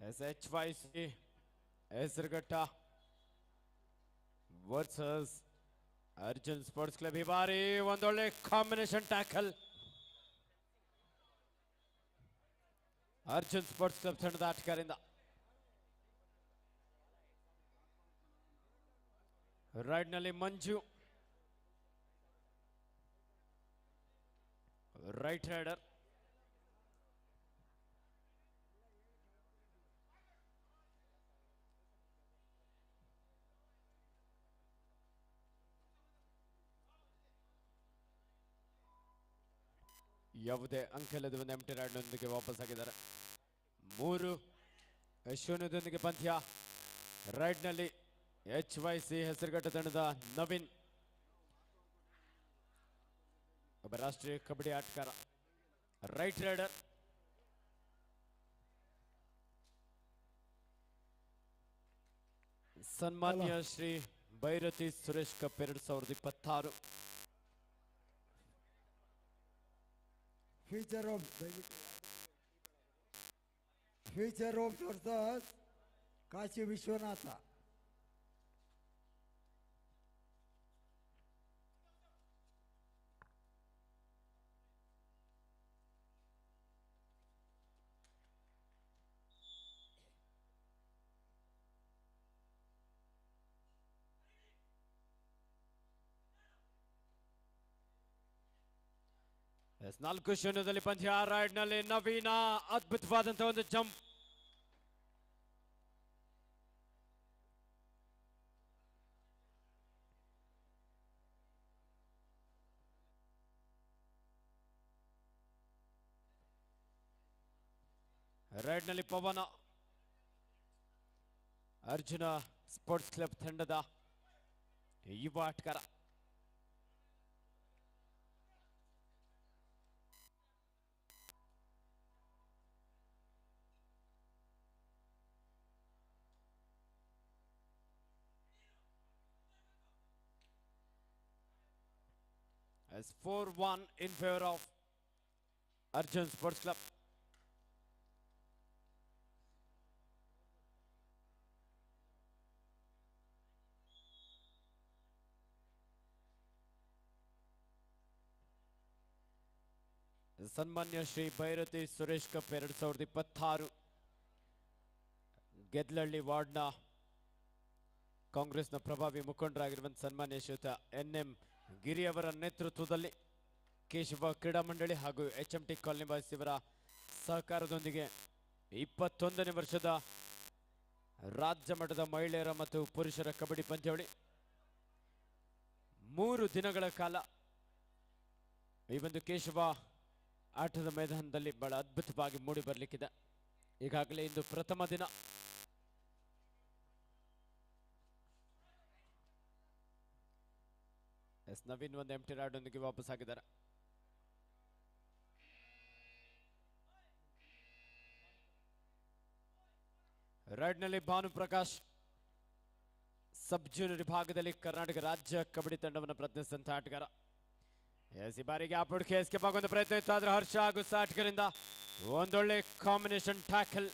SHYC Hesaraghatta versus Arjun sports club. ಈ ಬಾರಿ ಒಂದೊಳ್ಳೆ combination tackle Arjun sports club ತಂಡದ ಆಟಗಾರರಿಂದ. ರೈಡ್ ನಲ್ಲಿ ಮಂಜು, ರೈಟ್ ರೈಡರ್. ಯಾವುದೇ ಅಂಕಲದ ಒಂದು ಎಂಟಿ ರೈಡ್ನೊಂದಿಗೆ ವಾಪಸ್ ಆಗಿದ್ದಾರೆ. 3-0 ಪಂದ್ಯ. ರೈಡ್ನಲ್ಲಿ HYC ಹೆಸರುಘಟ್ಟ ತಂಡದ ನವೀನ್, ಒಬ್ಬ ರಾಷ್ಟ್ರೀಯ ಕಬಡ್ಡಿ ಆಟಗಾರ, ರೈಟ್ ರೈಡರ್. ಸನ್ಮಾನ್ಯ Shri Byrathi Suresh cup 2026 future of versus Kashi Vishwanatha. ಎಸ್ 4-0 ಪಂದ್ಯ. ರೈಡ್ ನಲ್ಲಿ ನವೀನ, ಅದ್ಭುತವಾದಂತಹ ಒಂದು ಜಂಪ್. ರೈಡ್ ನಲ್ಲಿ ಪವನ, ಅರ್ಜುನ ಸ್ಪೋರ್ಟ್ಸ್ ಕ್ಲಬ್ ತಂಡದ ಯುವ ಆಟಗಾರ. As 4-1 in favor of Arjun Sports Club. ಸನ್ಮಾನ್ಯ ಶ್ರೀ ಭೈರತಿ ಸುರೇಶ್ ಕಪ್ 2026 ಗೆದ್ಲಹಳ್ಳಿ ವಾರ್ಡ್ನ ಕಾಂಗ್ರೆಸ್ನ ಪ್ರಭಾವಿ ಮುಖಂಡರಾಗಿರುವಂಥ ಸನ್ಮಾನ್ಯ ಶ್ರೀಯುತ NM ಗಿರಿ ಅವರ ನೇತೃತ್ವದಲ್ಲಿ ಕೇಶವ ಕ್ರೀಡಾ ಮಂಡಳಿ ಹಾಗೂ HMT ಕಾಲನಿ ಬಾಯ್ಸ್ ಇವರ ಸಹಕಾರದೊಂದಿಗೆ 21ನೇ ವರ್ಷದ ರಾಜ್ಯ ಮಟ್ಟದ ಮಹಿಳೆಯರ ಮತ್ತು ಪುರುಷರ ಕಬಡ್ಡಿ ಪಂದ್ಯಾವಳಿ 3 ದಿನಗಳ ಕಾಲ ಈ ಒಂದು ಕೇಶವ ಆಟದ ಮೈದಾನದಲ್ಲಿ ಬಹಳ ಅದ್ಭುತವಾಗಿ ಮೂಡಿ ಬರಲಿಕ್ಕಿದೆ. ಈಗಾಗಲೇ ಇಂದು ಪ್ರಥಮ ದಿನ. ನವೀನ್ ಒಂದು ಎಂಟಿ ರಾಡ್ನೊಂದಿಗೆ ವಾಪಸ್ ಆಗಿದ್ದಾರೆ. ರೈಡ್ನಲ್ಲಿ ಭಾನುಪ್ರಕಾಶ್, ಸಬ್ ಜೂನಿಯರ್ ವಿಭಾಗದಲ್ಲಿ ಕರ್ನಾಟಕ ರಾಜ್ಯ ಕಬಡ್ಡಿ ತಂಡವನ್ನು ಪ್ರತಿನಿಧಿಸಿದಂಥ ಆಟಗಾರ. ಈ ಬಾರಿಗೆ ಆಪುಡ್ಕೆ ಎಸ್ಕೇಪ್ ಆಗುವಂತ ಪ್ರಯತ್ನ ಇತ್ತು, ಆದ್ರೆ ಹರ್ಷ ಹಾಗೂ ಸಾಟ್ಕರಿಂದ ಒಂದೊಳ್ಳೆ ಕಾಂಬಿನೇಷನ್ ಟ್ಯಾಕಲ್.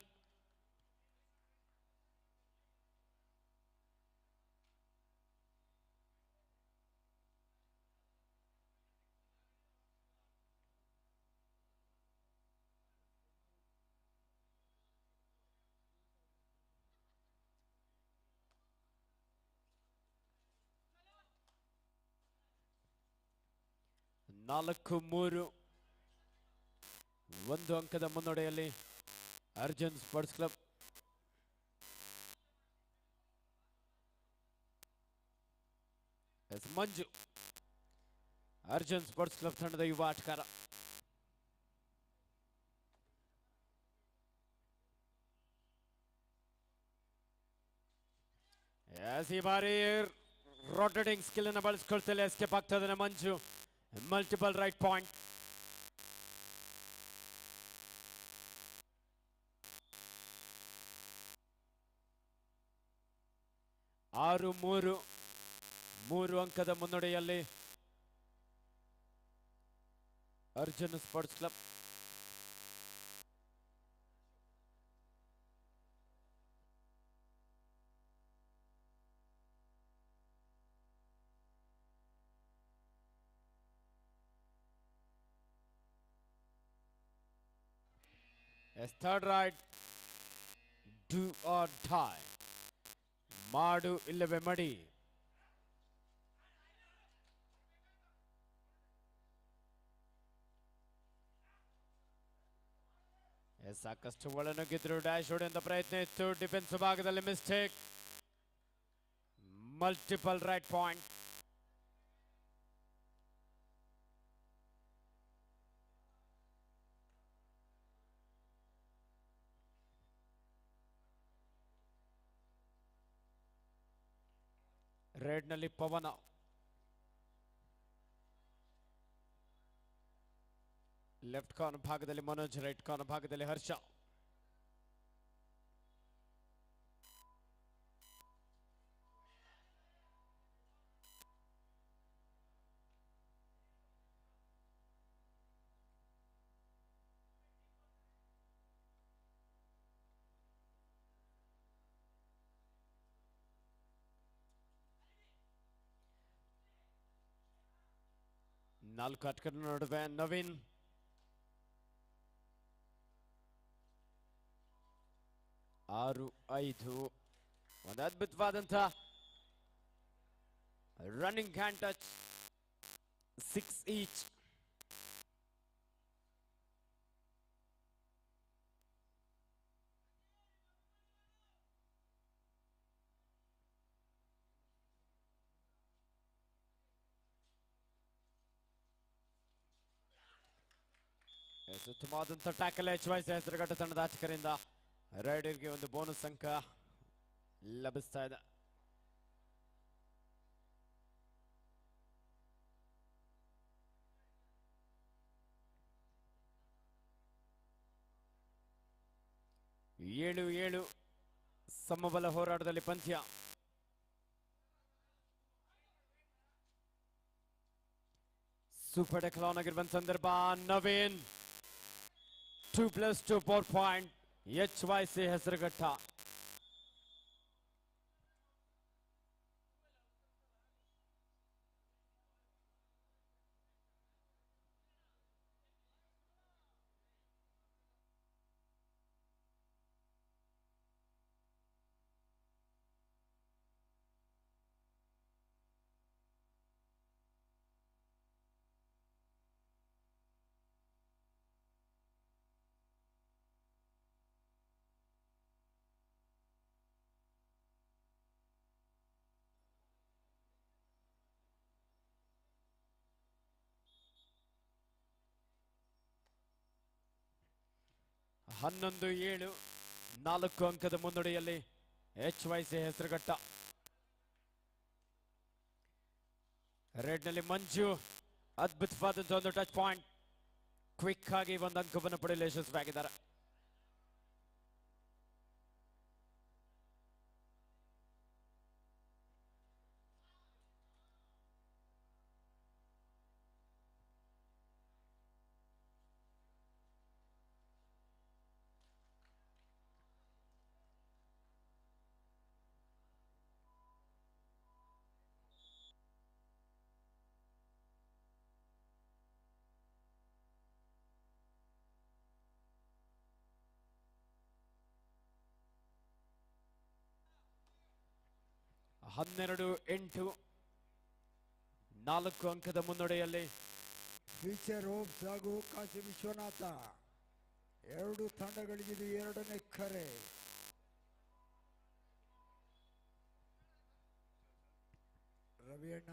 ನಾಲ್ಕು 3 1 ಅಂಕದ ಮುನ್ನಡೆಯಲ್ಲಿ ಅರ್ಜುನ್ ಸ್ಪೋರ್ಟ್ಸ್ ಕ್ಲಬ್. ಮಂಜು, ಅರ್ಜುನ್ ಸ್ಪೋರ್ಟ್ಸ್ ಕ್ಲಬ್ ತಂಡದ ಯುವ ಆಟಗಾರ. ಈ ಬಾರಿ ರೊಟೇಟಿಂಗ್ ಸ್ಕಿಲ್ ಅನ್ನು ಬಳಸ್ಕೊಳ್ತಲೇ ಎಸ್ಕೇಪ್ ಆಗ್ತಾ ಇದ್ದಾನೆ ಮಂಜು. Multiple raid point. ಆರು 3 ಅಂಕದ ಮುನ್ನಡೆಯಲ್ಲಿ Arjun sports club. Yes third raid, do or die, ಮಾಡು ಇಲ್ಲವೇ ಮಡಿ. ಸಾಕಷ್ಟು ಒಳನುಗ್ಗಿದ್ರು, ಡ್ಯಾಶ್ ಹೊಡೆಯುವಂತ ಪ್ರಯತ್ನ ಇತ್ತು, ಡಿಫೆನ್ಸ್ ಭಾಗದಲ್ಲಿ mistake, multiple raid point. Red ನಲ್ಲಿ ಪವನ, ಲೆಫ್ಟ್ ಕಾರ್ನರ್ ಭಾಗದಲ್ಲಿ ಮನೋಜ್, ರೈಟ್ ಕಾರ್ನರ್ ಭಾಗದಲ್ಲಿ ಹರ್ಷ. ನಾಲ್ಕು ಆಟಗಾರರ ನಡುವೆ ನವೀನ್, 6-5. ಒಂದು ಅದ್ಭುತವಾದಂಥ ರನ್ನಿಂಗ್ ಹ್ಯಾಂಡ್ ಟಚ್, 6 ಈಚ್. ಉತ್ತಮವಾದಂಥ ಟ್ಯಾಕಲ್ HYC ಹೆಸರುಘಟ್ಟ ತಂಡದ ಆಚಕರಿಂದ ರೈಡರ್ಗೆ ಒಂದು ಬೋನಸ್ ಅಂಕ ಲಭಿಸ್ತಾ ಇದೆ. ಏಳು ಸಮಬಲ ಹೋರಾಟದಲ್ಲಿ ಪಂದ್ಯ. ಸೂಪರ್ ಡೆಕ್ಲಾನ್ ಆಗಿರುವಂತ ಸಂದರ್ಭ, ನವೀನ್ 2+2 4 ಪಾಯಿಂಟ್, HYC ಹೆಸರುಘಟ್ಟ. ಹನ್ನೊಂದು 7, 4 ಅಂಕದ ಮುನ್ನಡೆಯಲ್ಲಿ HYC ಹೆಸರುಘಟ್ಟ. ರೆಡ್ ನಲ್ಲಿ ಮಂಜು, ಅದ್ಭುತವಾದಂತಹ ಒಂದು ಟಚ್ ಪಾಯಿಂಟ್, ಕ್ವಿಕ್ ಆಗಿ ಒಂದು ಅಂಕವನ್ನು ಪಡೆಯಲು ಯಶಸ್ವಿಯಾಗಿದ್ದಾರೆ. ಹನ್ನೆರಡು 8, 4 ಅಂಕದ ಮುನ್ನಡೆಯಲ್ಲಿ ಫ್ಯೂಚರ್ ಹೋಪ್ಸ್ ಹಾಗೂ ಕಾಶಿ ವಿಶ್ವನಾಥ ಎರಡು ತಂಡಗಳಿಗಿದು ಎರಡನೇ ಕರೆ. ರವಿಯಣ್ಣ,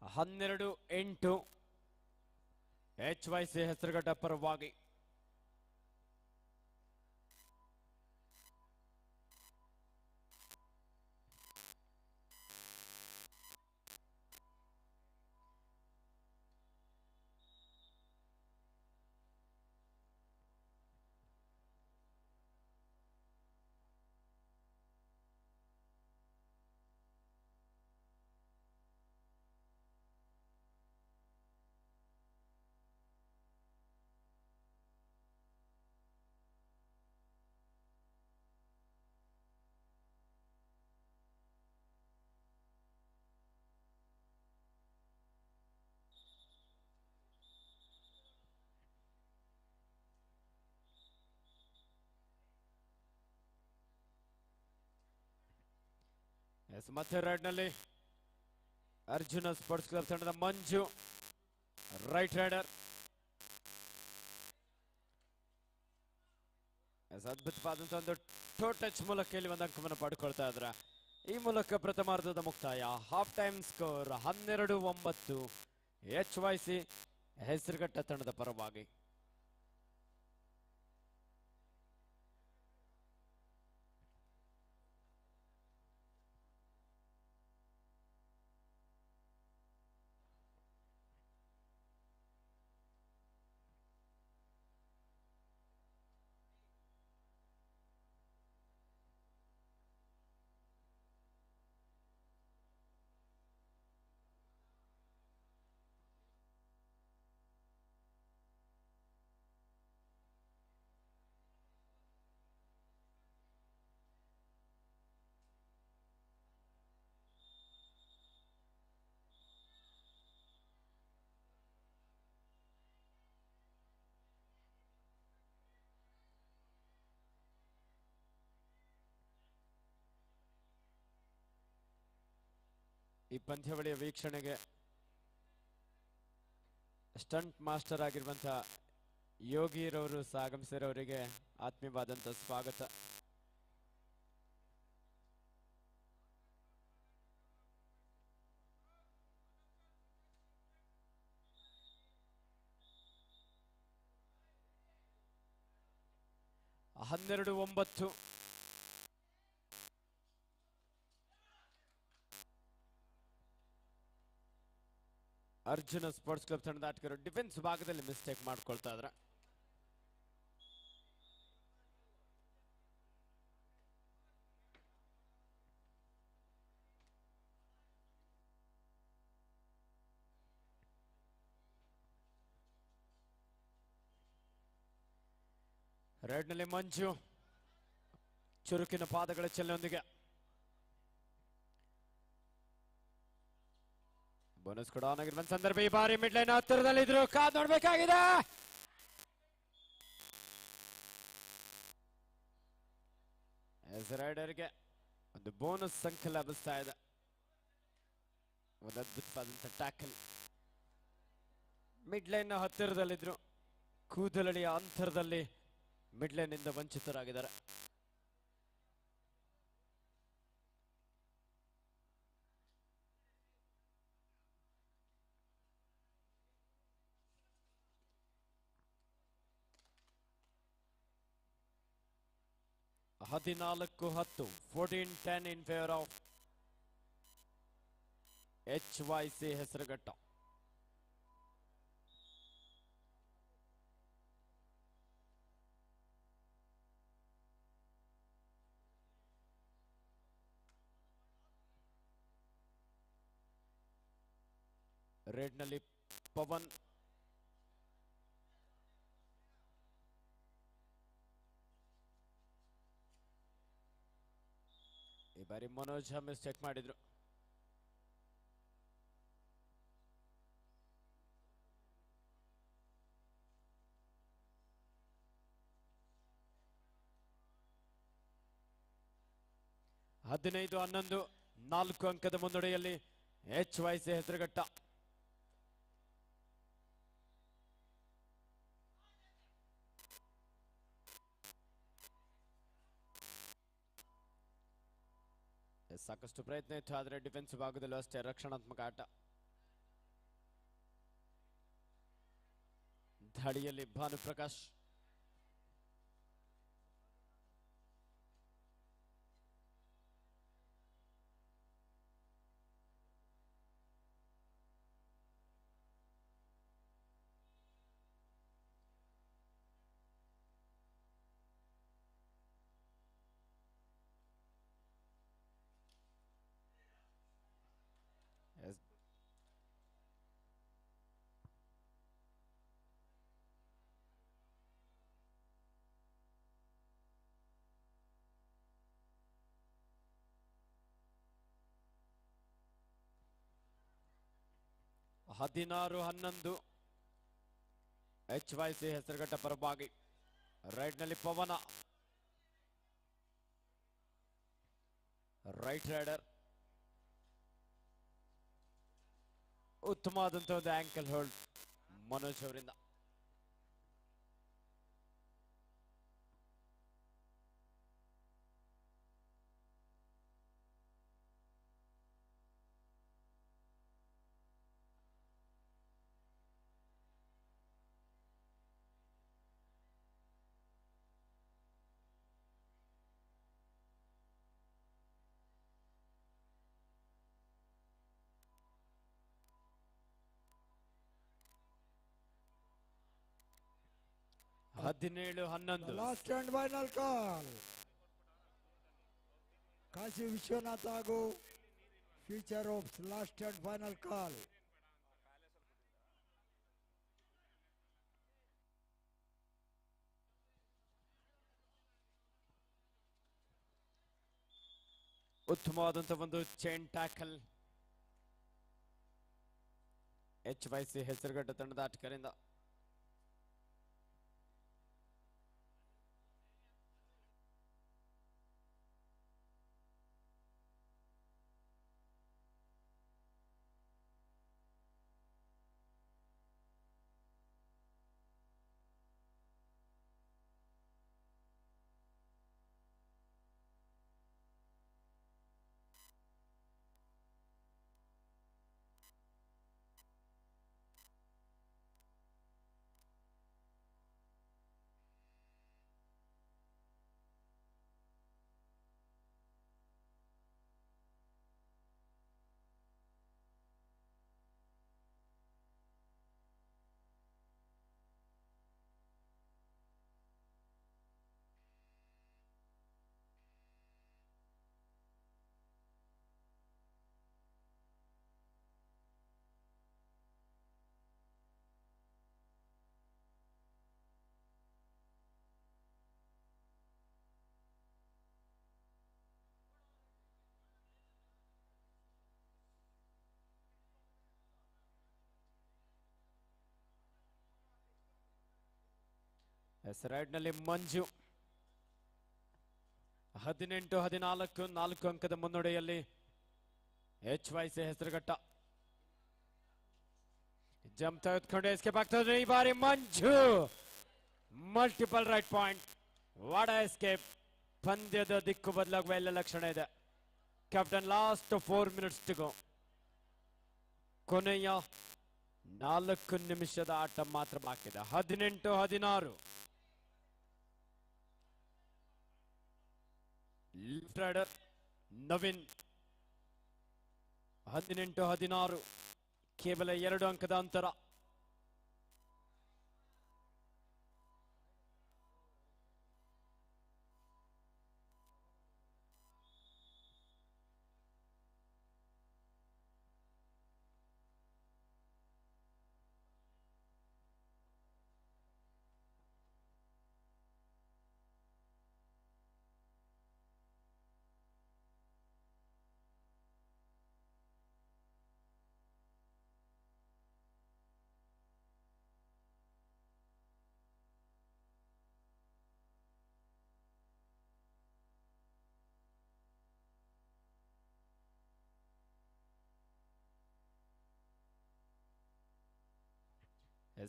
ಹನ್ನೆರಡು 8, HYC ಹೆಸರುಘಟ್ಟ ಪರವಾಗಿ. ಎಸ್ ಮತ್ತೆ ರೈಡ್ನಲ್ಲಿ ಅರ್ಜುನ ಸ್ಪೋರ್ಟ್ಸ್ ಕ್ಲಬ್ ತಂಡದ ಮಂಜು ರೈಟ್ ರೈಡರ್. ಎಸ್ ಅದ್ಭುತವಾದಂತಹ ಒಂದು ಟೋ ಟಚ್ ಮೂಲಕ ಇಲ್ಲಿ ಒಂದು ಅಂಕವನ್ನು ಪಡ್ಕೊಳ್ತಾ ಇದ್ರ. ಈ ಮೂಲಕ ಪ್ರಥಮಾರ್ಧದ ಮುಕ್ತಾಯ. Half time score 12-9 HYC Hesaraghatta ತಂಡದ ಪರವಾಗಿ. ಈ ಪಂದ್ಯಾವಳಿಯ ವೀಕ್ಷಣೆಗೆ ಸ್ಟಂಟ್ ಮಾಸ್ಟರ್ ಆಗಿರುವಂತಹ ಯೋಗಿರವರು ಆಗಮಿಸಿರೋರಿಗೆ ಆತ್ಮೀಯವಾದಂತಹ ಸ್ವಾಗತ. ಹನ್ನೆರಡು 9 ಅರ್ಜುನ ಸ್ಪೋರ್ಟ್ಸ್ ಕ್ಲಬ್ ತಂಡದ ಆಟಗಾರರು ಡಿಫೆನ್ಸ್ ಭಾಗದಲ್ಲಿ ಮಿಸ್ಟೇಕ್ ಮಾಡ್ಕೊಳ್ತಾ ಇದ್ರ. ರೆಡ್ನಲ್ಲಿ ಮಂಜು ಚುರುಕಿನ ಪಾದಗಳ ಚಲನೆಯೊಂದಿಗೆ ಬೋನಸ್ ಕೂಡ ಆನ್ ಆಗಿರುವ ಸಂದರ್ಭ. ಈ ಬಾರಿ ಮಿಡ್ ಲೈನ್ ಹತ್ತಿರದಲ್ಲಿದ್ರು, ಕಾದ್ ನೋಡ್ಬೇಕಾಗಿದೆ. ಎಸ್ ರೈಡರ್ಗೆ ಒಂದು ಬೋನಸ್ ಸಂಖ್ಯೆ ಲಭಿಸ್ತಾ ಇದೆ. ಒಂದು ಅದ್ಭುತವಾದಂತ ಟ್ಯಾಕಲ್. ಮಿಡ್ ಲೈನ್ ಹತ್ತಿರದಲ್ಲಿದ್ರು, ಕೂದಲಡಿಯ ಅಂತರದಲ್ಲಿ ಮಿಡ್ ಲೈನ್ ಇಂದ ವಂಚಿತರಾಗಿದ್ದಾರೆ. ಹದಿನಾಲ್ಕು 10 14-10 in favour of HYC Hesaraghatta. ರೆಡ್ನಲ್ಲಿ ಪವನ್, ಈ ಬಾರಿ ಮನೋಜ್ ಮಿಸ್ಟೇಕ್ ಮಾಡಿದ್ರು. ಹದಿನೈದು 11 4 ಅಂಕದ ಮುನ್ನಡೆಯಲ್ಲಿ HYC ಹೆಸರುಘಟ್ಟ. ಸಾಕಷ್ಟು ಪ್ರಯತ್ನ ಇತ್ತು, ಆದರೆ ಡಿಫೆನ್ಸ್ ಭಾಗದಲ್ಲೂ ಅಷ್ಟೇ ರಕ್ಷಣಾತ್ಮಕ ಆಟ. ದಾಳಿಯಲ್ಲಿ ಭಾನುಪ್ರಕಾಶ್, ಹದಿನಾರು 11 HYC ಹೆಸರುಘಟ್ಟ ಪರವಾಗಿ. ರೈಟ್ನಲ್ಲಿ ಪವನ ರೈಟ್ ರೈಡರ್. ಉತ್ತಮವಾದಂಥ ಒಂದು ಆಂಕಲ್ ಹೋಲ್ಡ್ ಮನೋಜ್ ಅವರಿಂದ. ಹದಿನೇಳು 11. Last and final call. Kashi Vishwanath ಹಾಗೂ future hopes last and final call. ಉತ್ತಮವಾದಂಥ ಒಂದು ಚೈನ್ ಟ್ಯಾಕಲ್ HYC ಹೆಸರುಘಟ್ಟ ತಂಡದ ಆಟಗಾರರಿಂದ. ರೈಡ್ ನಲ್ಲಿ ಮಂಜು 18-14 4 ಅಂಕದ ಮುನ್ನಡೆಯಲ್ಲಿ HYC ಹೆಸರುಘಟ್ಟ. ಜಂಪ್ ತೆಗೆದುಕೊಂಡು ಎಸ್ಕೇಪ್ ಆಗ್ತದೆ ಈ ಬಾರಿ ಮಂಜು. Multiple raid point. ವಾಡ ಎಸ್ಕೇಪ್. ಪಂದ್ಯದ ದಿಕ್ಕು ಬದಲಾಗುವ ಎಲ್ಲ ಲಕ್ಷಣ ಇದೆ. Captain last 4 minutes to go. ಕೊನೆಯ 4 ನಿಮಿಷದ ಆಟ ಮಾತ್ರ ಬಾಕಿ ಇದೆ. 18-16. Left rider Naveen. 18-16 ಕೇವಲ 2 ಅಂಕದ ಅಂತರ.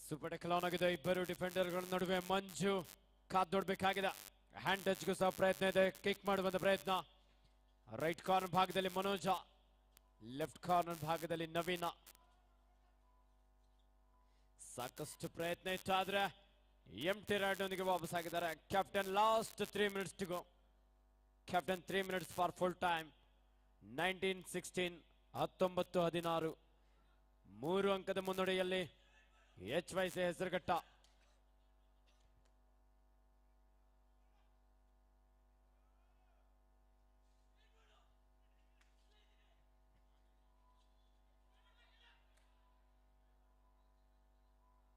ಸೂಪರ್ ಟೆಕಲ್ ಆನ್ ಆಗಿದೆ. ಇಬ್ಬರು ಡಿಫೆಂಡರ್ಗಳ ನಡುವೆ ಮಂಜು ಕಾದ್ ನೋಡ್ಬೇಕಾಗಿದೆ. ಹ್ಯಾಂಡ್ ಟಚ್ಗೂ ಸಹ ಪ್ರಯತ್ನ ಇದೆ. ಕಿಕ್ ಮಾಡುವಂತ ಪ್ರಯತ್ನ. ರೈಟ್ ಕಾರ್ನರ್ ಭಾಗದಲ್ಲಿ ಮನೋಜ, ಲೆಫ್ಟ್ ಕಾರ್ನರ್ ಭಾಗದಲ್ಲಿ ನವೀನ. ಸಾಕಷ್ಟು ಪ್ರಯತ್ನ ಇತ್ತು, ಆದ್ರೆ ಎಂಟಿ ರೈಡ್ ಒಂದಿಗೆ ವಾಪಸ್ ಆಗಿದ್ದಾರೆ. Captain last 3 minutes to go. Captain 3 minutes for full time. 19-16 19-16 3 ಅಂಕದ ಮುನ್ನಡೆಯಲ್ಲಿ HYC ಹೆಸರುಘಟ್ಟ.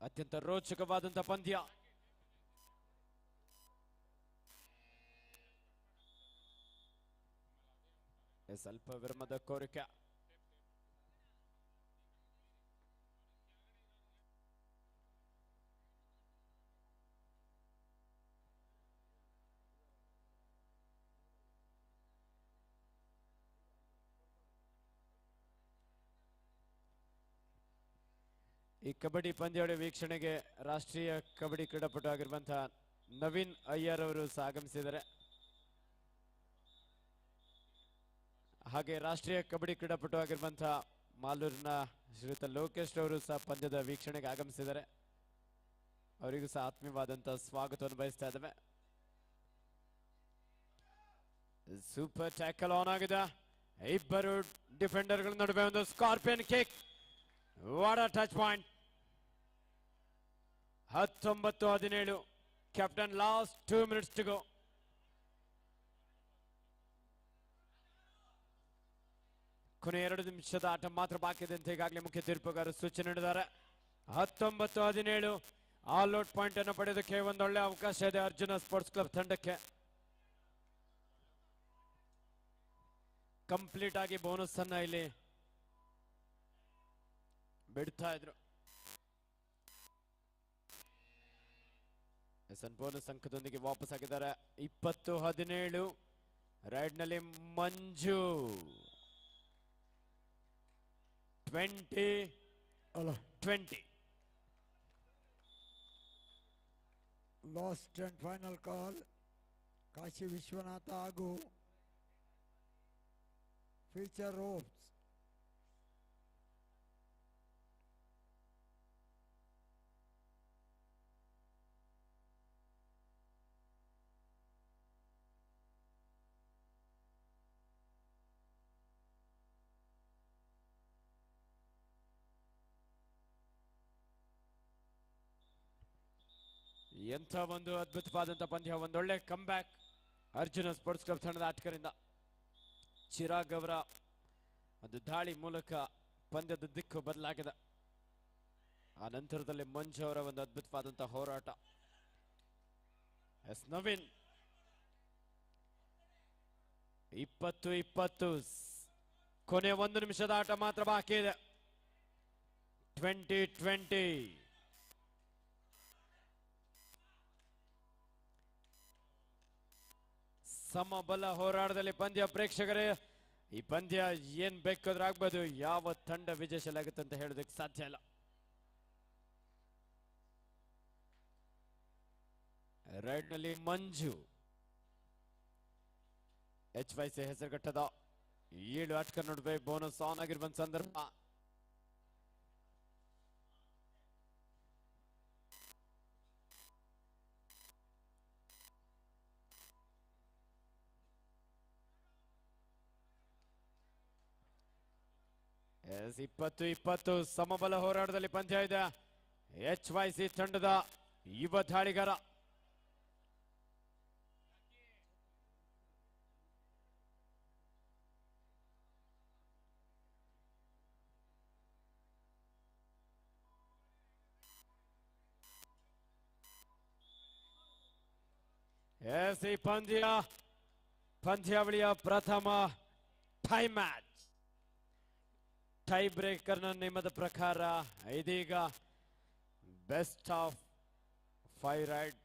ಅತ್ಯಂತ ರೋಚಕವಾದಂತಹ ಪಂದ್ಯ. ಸ್ವಲ್ಪ ವಿರಾಮದ ಕೋರಿಕೆ. ಈ ಕಬಡ್ಡಿ ಪಂದ್ಯಾವಳಿ ವೀಕ್ಷಣೆಗೆ ರಾಷ್ಟ್ರೀಯ ಕಬಡ್ಡಿ ಕ್ರೀಡಾಪಟು ಆಗಿರುವಂತಹ ನವೀನ್ ಅಯ್ಯರ್ ಅವರು ಸಹ ಆಗಮಿಸಿದ್ದಾರೆ. ಹಾಗೆ ರಾಷ್ಟ್ರೀಯ ಕಬಡ್ಡಿ ಕ್ರೀಡಾಪಟು ಆಗಿರುವಂತಹ ಮಾಲೂರಿನ ಶ್ರೀಯುತ ಲೋಕೇಶ್ ಅವರು ಸಹ ಪಂದ್ಯದ ವೀಕ್ಷಣೆಗೆ ಆಗಮಿಸಿದ್ದಾರೆ. ಅವರಿಗೂ ಸಹ ಆತ್ಮೀಯವಾದಂತಹ ಸ್ವಾಗತವನ್ನು ಬಯಸ್ತಾ ಇದ್ದೇವೆ. ಸೂಪರ್ ಟ್ಯಾಕಲ್ ಆನ್ ಆಗಿದೆ. ಇಬ್ಬರು ಡಿಫೆಂಡರ್ಗಳ ನಡುವೆ ಒಂದು scorpion kick. What a touch point. 19-17. Captain last 2 minutes to go. ಕೊನೆ 2 ನಿಮಿಷದ ಆಟ ಮಾತ್ರ ಬಾಕಿ ಇದೆ ಅಂತ ಈಗಾಗಲೇ ಮುಖ್ಯ ತೀರ್ಪುಗಾರರು ಸೂಚನೆ ನೀಡಿದ್ದಾರೆ. 19-17. ಆಲ್ ಔಟ್ ಪಾಯಿಂಟ್ ಅನ್ನು ಪಡೆಯೋದಕ್ಕೆ ಒಂದೊಳ್ಳೆ ಅವಕಾಶ ಇದೆ ಅರ್ಜುನ ಸ್ಪೋರ್ಟ್ಸ್ ಕ್ಲಬ್ ತಂಡಕ್ಕೆ. ಕಂಪ್ಲೀಟ್ ಆಗಿ ಬೋನಸ್ ಅನ್ನ ಇಲ್ಲಿ ಬಿಡ್ತಾ ಇದ್ರು. ಬೋನಸ್ ಅಂಕದೊಂದಿಗೆ ವಾಪಸ್ ಆಗಿದ್ದಾರೆ. 20-17. ರೈಡ್ ನಲ್ಲಿ Manju 20-20. Last and final call. Kashi Vishwanatha ಹಾಗೂ ಫ್ಯೂಚರ್ ರೋಪ್ಸ್. ಎಂಥ ಒಂದು ಅದ್ಭುತವಾದಂತಹ ಪಂದ್ಯ. ಒಂದೊಳ್ಳೆ come back Arjuna sports club ತಂಡದ ಆಟಗಾರರಿಂದ. ಚಿರಾಗ್ ಅವರ ಒಂದು ದಾಳಿ ಮೂಲಕ ಪಂದ್ಯದ ದಿಕ್ಕು ಬದಲಾಗಿದೆ. ಆ ನಂತರದಲ್ಲಿ ಮಂಜು ಅವರ ಒಂದು ಅದ್ಭುತವಾದಂತಹ ಹೋರಾಟ. ಎಸ್ ನವೀನ್ 20-20. ಕೊನೆ 1 ನಿಮಿಷದ ಆಟ ಮಾತ್ರ ಬಾಕಿ ಇದೆ. 20-20. ಸಮಬಲ ಹೋರಾಟದಲ್ಲಿ ಪಂದ್ಯ. ಪ್ರೇಕ್ಷಕರೇ, ಈ ಪಂದ್ಯ ಏನ್ ಬೇಕಾದ್ರೂ ಆಗ್ಬೋದು. ಯಾವ ತಂಡ ವಿಜಯಶಾಲಿಯಾಗುತ್ತೆ ಅಂತ ಹೇಳೋದಕ್ಕೆ ಸಾಧ್ಯ ಇಲ್ಲ. ರೈಡ್ ನಲ್ಲಿ ಮಂಜು HYC ಹೆಸರುಘಟ್ಟದ 7 ಆಟಗಾರರ ನಡುವೆ ಬೋನಸ್ ಆನ್ ಆಗಿರುವಂತ ಸಂದರ್ಭ. ಎಸ್ 20-20. ಸಮಬಲ ಹೋರಾಟದಲ್ಲಿ ಪಂದ್ಯ ಇದೆ. HYC ತಂಡದ ಯುವ ದಾಳಿಗಾರ ಎಸ್ ಈ ಪಂದ್ಯಾವಳಿಯ ಪ್ರಥಮ ಟೈ ಮ್ಯಾಚ್. ಟೈ ಬ್ರೇಕರ್ ನ ನಿಯಮದ ಪ್ರಕಾರ ಇದೀಗ best of 5 raid.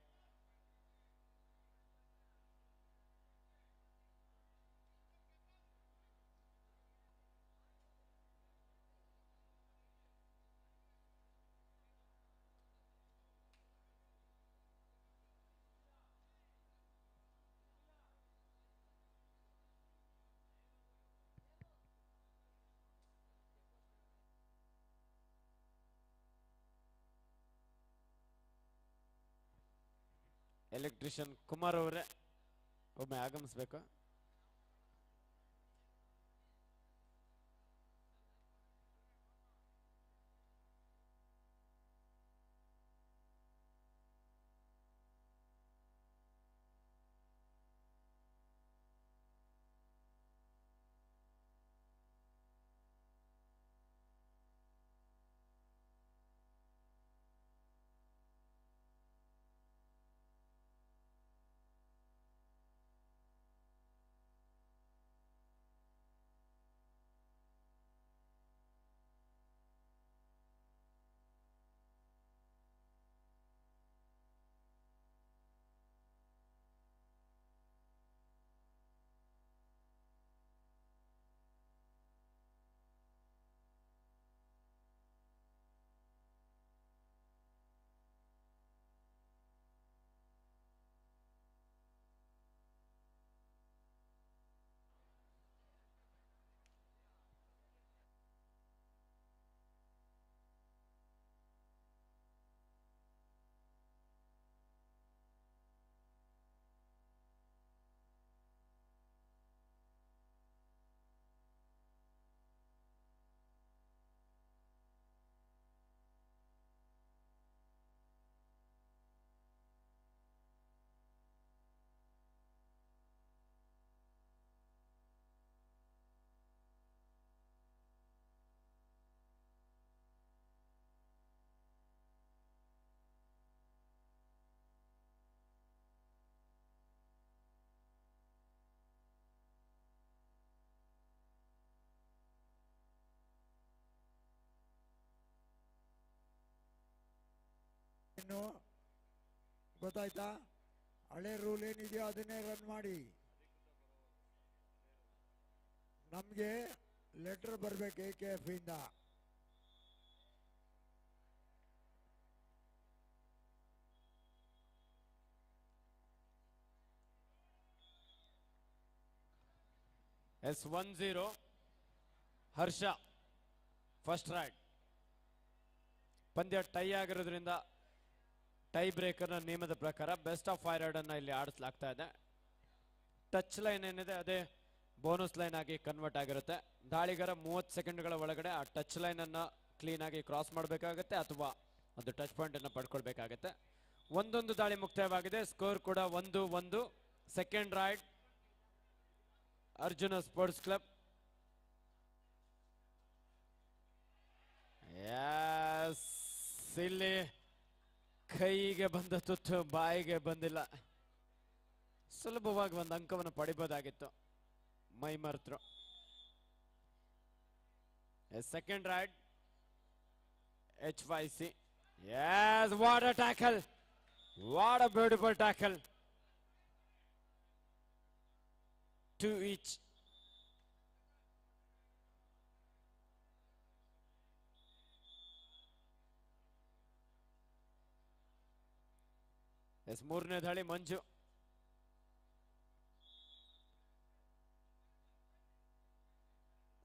Electrician Kumar ಅವರೇ ಒಮ್ಮೆ ಆಗಮಿಸಬೇಕು. ಲೈನು. ಗೊತ್ತಾಯ್ತಾ? ಹಳೆ ರೂಲ್ ಏನಿದೆಯೋ ಅದನ್ನೇ ರನ್ ಮಾಡಿ. ನಮಗೆ ಲೆಟರ್ ಬರಬೇಕು AKF ಇಂದ. S10 ಹರ್ಷ ಫಸ್ಟ್ ರೈಡ್. ಪಂದ್ಯ ಟೈ ಆಗಿರೋದ್ರಿಂದ ಟೈ ಬ್ರೇಕರ್ನ ನಿಯಮದ ಪ್ರಕಾರ ಬೆಸ್ಟ್ ಆಫ್ 5 ರೈಡ್ ಅನ್ನ ಇಲ್ಲಿ ಆಡಿಸಲಾಗ್ತಾ ಇದೆ. ಟಚ್ ಲೈನ್ ಏನಿದೆ ಅದೇ ಬೋನಸ್ ಲೈನ್ ಆಗಿ ಕನ್ವರ್ಟ್ ಆಗಿರುತ್ತೆ. ದಾಳಿಗಾರ 30 ಸೆಕೆಂಡ್ಗಳ ಒಳಗಡೆ ಆ ಟಚ್ ಲೈನ್ ಅನ್ನ ಕ್ಲೀನ್ ಆಗಿ ಕ್ರಾಸ್ ಮಾಡಬೇಕಾಗುತ್ತೆ ಅಥವಾ ಒಂದು ಟಚ್ ಪಾಯಿಂಟ್ ಅನ್ನು ಪಡ್ಕೊಳ್ಬೇಕಾಗುತ್ತೆ. ಒಂದೊಂದು ದಾಳಿ ಮುಕ್ತಾಯವಾಗಿದೆ. ಸ್ಕೋರ್ ಕೂಡ 1-1. Second raid Arjuna sports club. ಇಲ್ಲಿ ಕೈಗೆ ಬಂದ ತುತ್ತು ಬಾಯಿಗೆ ಬಂದಿಲ್ಲ. ಸುಲಭವಾಗಿ ಒಂದು ಅಂಕವನ್ನು ಪಡಿಬೋದಾಗಿತ್ತು, ಮೈ ಮರೆತರು. Second raid HYC. Yes, what a tackle! What a beautiful tackle! 2 each. ಮೂರನೇ ದಾಳಿ ಮಂಜು.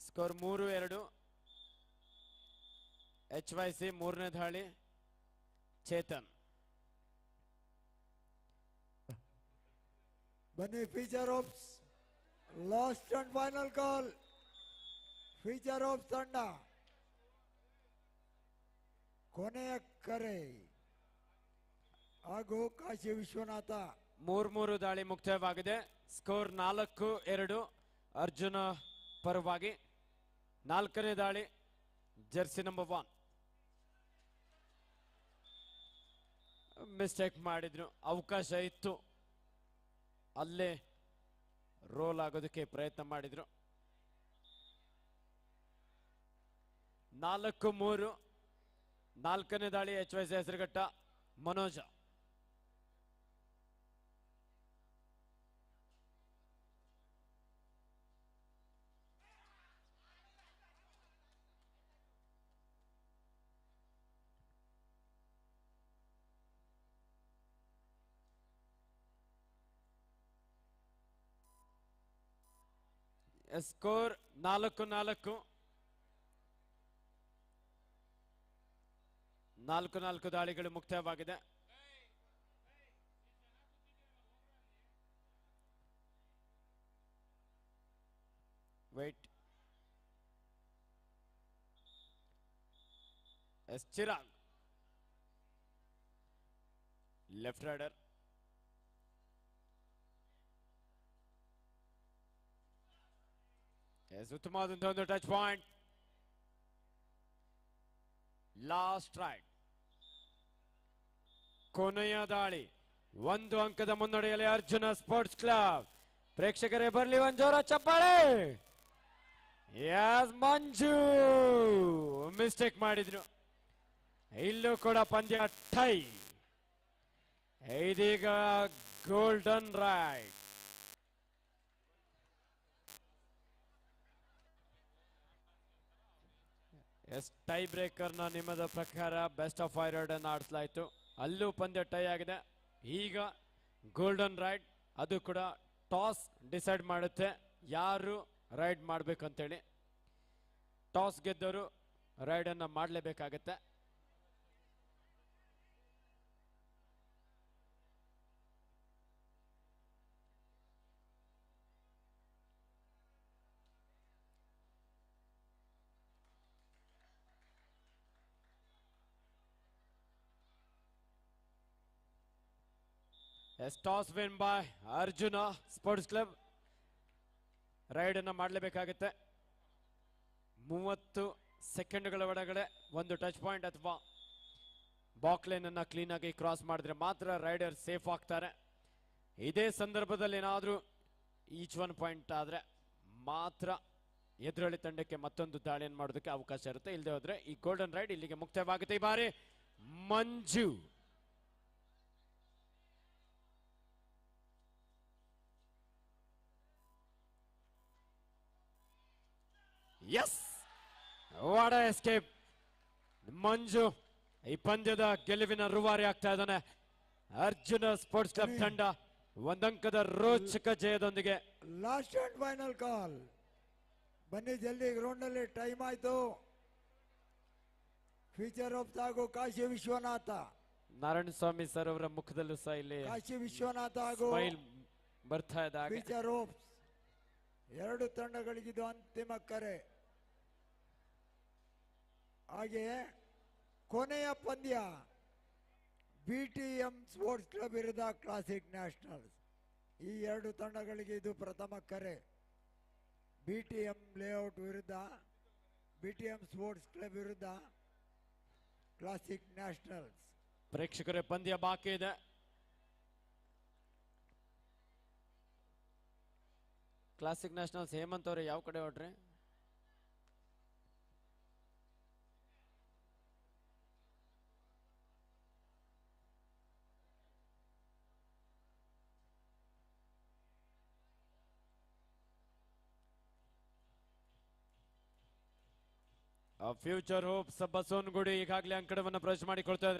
ಸ್ಕೋರ್ 3-2. HYC. ಮೂರನೇ ದಾಳಿ ಚೇತನ್. ಬನ್ನಿ feature offs last and final call. Feature of ತಂಡ ಕೊನೆಯ ಕರೆ ಹಾಗೂ ಕಾಶಿ ವಿಶ್ವನಾಥ. 3-3 ದಾಳಿ ಮುಕ್ತಾಯವಾಗಿದೆ. ಸ್ಕೋರ್ 4-2 ಅರ್ಜುನ ಪರವಾಗಿ. ನಾಲ್ಕನೇ ದಾಳಿ ಜರ್ಸಿ ನಂಬರ್ 1. ಮಿಸ್ಟೇಕ್ ಮಾಡಿದ್ರು, ಅವಕಾಶ ಇತ್ತು, ಅಲ್ಲೇ ರೋಲ್ ಆಗೋದಕ್ಕೆ ಪ್ರಯತ್ನ ಮಾಡಿದ್ರು. 4-3. ನಾಲ್ಕನೇ ದಾಳಿ HYC ಹೆಸರುಘಟ್ಟ ಮನೋಜ. ಸ್ಕೋರ್ 4-4. 4-4 ದಾಳಿಗಳು ಮುಕ್ತಾಯವಾಗಿದೆ. ವೇಟ್. Chirag left raider. ಉತ್ತಮವಾದಂತಹ ಒಂದು ಟಚ್ ಪಾಯಿಂಟ್. ಲಾಸ್ಟ್ ರೈಡ್ ಕೊನೆಯ ದಾಳಿ. 1 ಅಂಕದ ಮುನ್ನಡೆಯಲ್ಲಿ ಅರ್ಜುನ ಸ್ಪೋರ್ಟ್ಸ್ ಕ್ಲಬ್. ಪ್ರೇಕ್ಷಕರೇ ಬರಲಿ ಒಂದು ಜೋರ ಚಪ್ಪಾಳೆ. ಮಂಜು ಮಿಸ್ಟೇಕ್ ಮಾಡಿದ್ರು. ಇಲ್ಲೂ ಕೂಡ ಪಂದ್ಯ ಟೈ. ಇದೀಗ ಗೋಲ್ಡನ್ ರೈಡ್. ಟೈ ಬ್ರೇಕರ್ನ ನಿಯಮದ ಪ್ರಕಾರ ಬೆಸ್ಟ್ ಆಫ್ 5 ರೈಡ್ ಅನ್ನು ಆಡಿಸಲಾಯಿತು. ಅಲ್ಲೂ ಪಂದ್ಯ ಟೈ ಆಗಿದೆ. ಈಗ ಗೋಲ್ಡನ್ ರೈಡ್. ಅದು ಕೂಡ ಟಾಸ್ ಡಿಸೈಡ್ ಮಾಡುತ್ತೆ ಯಾರು ರೈಡ್ ಮಾಡಬೇಕಂತೇಳಿ. ಟಾಸ್ ಗೆದ್ದವರು ರೈಡನ್ನು ಮಾಡಲೇಬೇಕಾಗತ್ತೆ. Toss win by Arjuna sports club. Raid ಅನ್ನು ಮಾಡಲೇಬೇಕಾಗುತ್ತೆ. 30 ಸೆಕೆಂಡ್ಗಳ ಒಳಗಡೆ ಒಂದು ಟಚ್ ಪಾಯಿಂಟ್ ಅಥವಾ ಬಾಕ್ ಲೈನ್ ಅನ್ನ ಕ್ಲೀನ್ ಆಗಿ ಕ್ರಾಸ್ ಮಾಡಿದ್ರೆ ಮಾತ್ರ ರೈಡರ್ ಸೇಫ್ ಆಗ್ತಾರೆ. ಇದೇ ಸಂದರ್ಭದಲ್ಲಿ ಏನಾದರೂ ಈಚ್ 1 ಪಾಯಿಂಟ್ ಆದ್ರೆ ಮಾತ್ರ ಎದುರಾಳಿ ತಂಡಕ್ಕೆ ಮತ್ತೊಂದು ದಾಳಿಯನ್ನು ಮಾಡೋದಕ್ಕೆ ಅವಕಾಶ ಇರುತ್ತೆ. ಇಲ್ಲದೆ ಹೋದ್ರೆ ಈ ಗೋಲ್ಡನ್ ರೈಡ್ ಇಲ್ಲಿಗೆ ಮುಕ್ತಾಯವಾಗುತ್ತೆ. ಈ ಬಾರಿ ಮಂಜು ಎಸ್ ವಾಡ ಎಸ್ಕೇಪ್. ಮಂಜು ಈ ಪಂದ್ಯದ ಗೆಲುವಿನ ರೂವಾರಿ ಆಗ್ತಾ ಇದ್ದಾನೆ. ಅರ್ಜುನ ಸ್ಪೋರ್ಟ್ಸ್ ಕ್ಲಬ್ ತಂಡ ಒಂದಂಕದ ರೋಚಕ ಜಯದೊಂದಿಗೆ. Last and final call. ಬನ್ನಿ ಜಲ್ದಿ, ಗ್ರೌಂಡ್ ನಲ್ಲಿ ಟೈಮ್ ಆಯ್ತು. ಫ್ಯೂಚರ್ ಆಫ್ ಹಾಗೂ ಕಾಶಿ ವಿಶ್ವನಾಥ. ನಾರಾಯಣ ಸ್ವಾಮಿ ಸರ್ ಅವರ ಮುಖದಲ್ಲೂ ಸಹ ಇಲ್ಲಿ ಕಾಶಿ ವಿಶ್ವನಾಥ ಹಾಗೂ ಸ್ಮೈಲ್ ಬರ್ತಾ ಇದ್ದ ಹಾಗೆ. ಫ್ಯೂಚರ್ ಆಫ್ ಎರಡು ತಂಡಗಳಿಗಿದು ಅಂತಿಮ ಕರೆ. ಹಾಗೆಯೇ ಕೊನೆಯ ಪಂದ್ಯ BTM ಸ್ಪೋರ್ಟ್ಸ್ ಕ್ಲಬ್ ವಿರುದ್ಧ ಕ್ಲಾಸಿಕ್ ನ್ಯಾಷನಲ್ಸ್. ಈ ಎರಡು ತಂಡಗಳಿಗೆ ಇದು ಪ್ರಥಮ ಕರೆ. BTM ಲೇಔಟ್ ವಿರುದ್ಧ, BTM ಸ್ಪೋರ್ಟ್ಸ್ ಕ್ಲಬ್ ವಿರುದ್ಧ ಕ್ಲಾಸಿಕ್ ನ್ಯಾಷನಲ್ಸ್. ಪ್ರೇಕ್ಷಕರೇ, ಪಂದ್ಯ ಬಾಕಿ ಇದೆ. ಕ್ಲಾಸಿಕ್ ನ್ಯಾಷನಲ್ಸ್ ಹೇಮಂತ್ ಅವರೇ ಯಾವ ಕಡೆ ಹೊಡ್ರಿ? ಫ್ಯೂಚರ್ ಹೋಪ್ಸ್ ಬಸವನಗುಡಿ ಈಗಾಗಲೇ ಅಂಕಣವನ್ನು ಪ್ರವೇಶ ಮಾಡಿಕೊಳ್ತಾ ಇದ್ದಾರೆ.